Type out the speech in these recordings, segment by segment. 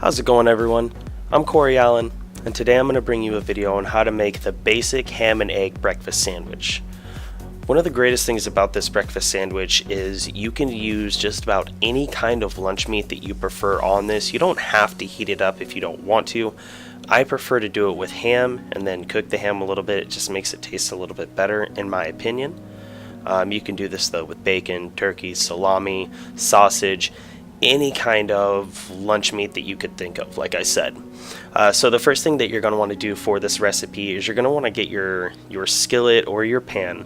How's it going, everyone? I'm Corey Allen, and today I'm going to bring you a video on how to make the basic ham and egg breakfast sandwich. One of the greatest things about this breakfast sandwich is you can use just about any kind of lunch meat that you prefer on this. You don't have to heat it up if you don't want to. I prefer to do it with ham and then cook the ham a little bit. It just makes it taste a little bit better, in my opinion. You can do this though with bacon, turkey, salami, sausage, any kind of lunch meat that you could think of, like I said. So the first thing that you're going to want to do for this recipe is you're going to want to get your skillet or your pan,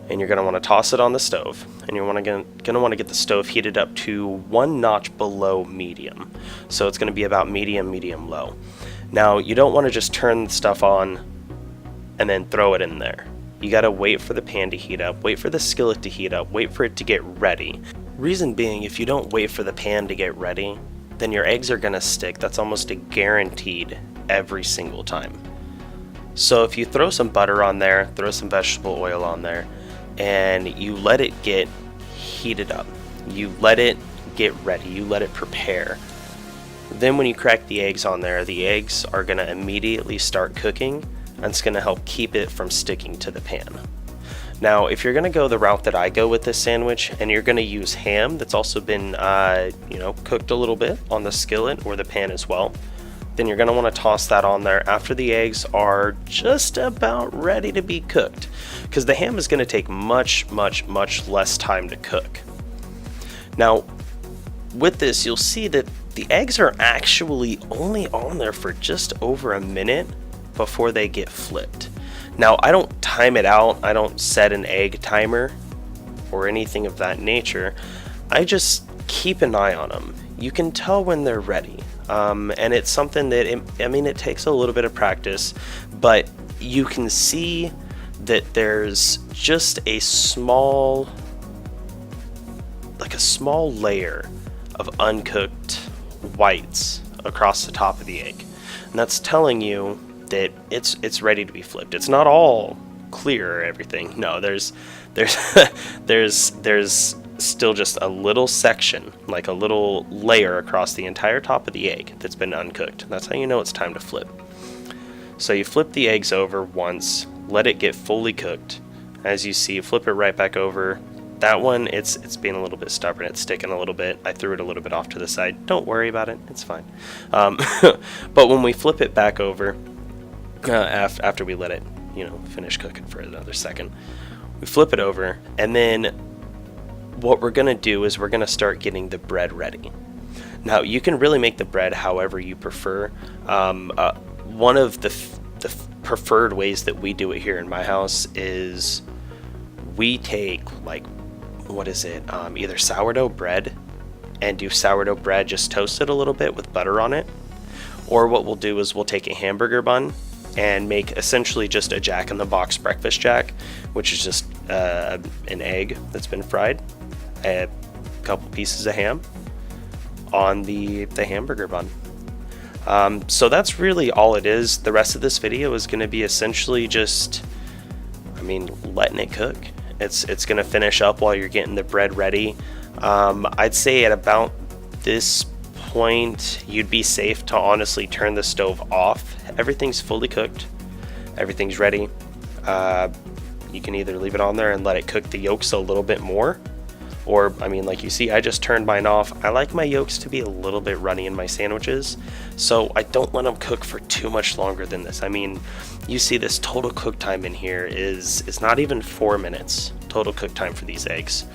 and you're going to want to toss it on the stove, and you're going to want to get the stove heated up to one notch below medium. So it's going to be about medium low. Now you don't want to just turn the stuff on and then throw it in there. You got to wait for the pan to heat up, wait for the skillet to heat up, wait for it to get ready. Reason being, if you don't wait for the pan to get ready, then your eggs are going to stick. That's almost a guaranteed every single time. So if you throw some butter on there, throw some vegetable oil on there, and you let it get heated up, you let it get ready, you let it prepare, then when you crack the eggs on there, the eggs are going to immediately start cooking, and it's going to help keep it from sticking to the pan. Now, if you're going to go the route that I go with this sandwich, and you're going to use ham that's also been cooked a little bit on the skillet or the pan as well, then you're going to want to toss that on there after the eggs are just about ready to be cooked, because the ham is going to take much less time to cook. Now, with this, you'll see that the eggs are actually only on there for just over a minute before they get flipped. Now, I don't time it out, I don't set an egg timer or anything of that nature. I just keep an eye on them. You can tell when they're ready, and it's something that, it takes a little bit of practice, but you can see that there's just a small layer of uncooked whites across the top of the egg, and that's telling you that it's ready to be flipped. It's not all clear or everything. No, there's still just a little section, like a little layer across the entire top of the egg that's been uncooked. That's how you know it's time to flip. So you flip the eggs over once, let it get fully cooked. As you see, flip it right back over. That one, it's being a little bit stubborn. It's sticking a little bit. I threw it a little bit off to the side. Don't worry about it. It's fine. But when we flip it back over, after we let it, finish cooking for another second, we flip it over, and then what we're going to do is we're going to start getting the bread ready. Now, you can really make the bread however you prefer. One of the preferred ways that we do it here in my house is we take, either sourdough bread and do sourdough bread, just toast it a little bit with butter on it, or what we'll do is we'll take a hamburger bun and make essentially just a jack-in-the-box breakfast jack, which is just an egg that's been fried, a couple pieces of ham on the hamburger bun. So that's really all it is. The rest of this video is going to be essentially just, letting it cook. It's going to finish up while you're getting the bread ready. I'd say at about this point, you'd be safe to honestly turn the stove off. Everything's fully cooked, everything's ready. You can either leave it on there and let it cook the yolks a little bit more, or like you see, I just turned mine off. I like my yolks to be a little bit runny in my sandwiches, so I don't let them cook for too much longer than this. You see this total cook time in here is not even 4 minutes total cook time for these eggs.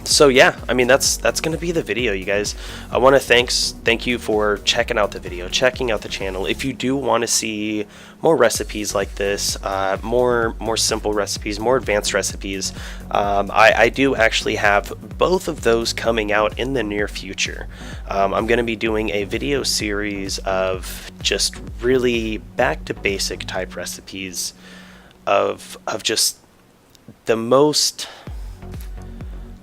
So yeah, that's going to be the video, you guys. I want to thank you for checking out the video, checking out the channel. If you do want to see more recipes like this, more simple recipes, more advanced recipes, I do actually have both of those coming out in the near future. I'm going to be doing a video series of just really back to basic type recipes of just the most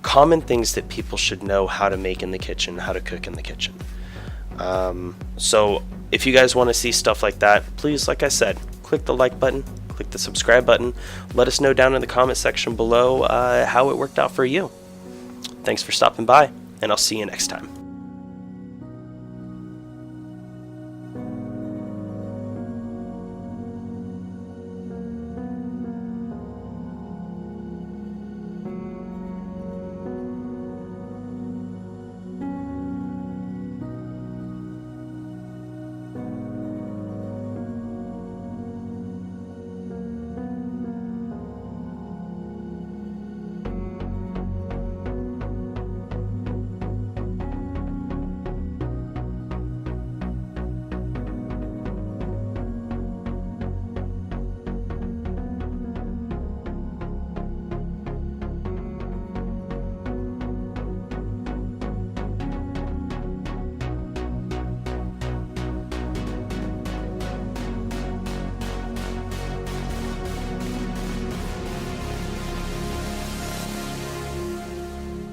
common things that people should know how to make in the kitchen, how to cook in the kitchen. So if you guys want to see stuff like that, please, like I said, click the like button, click the subscribe button. Let us know down in the comment section below how it worked out for you. Thanks for stopping by, and I'll see you next time.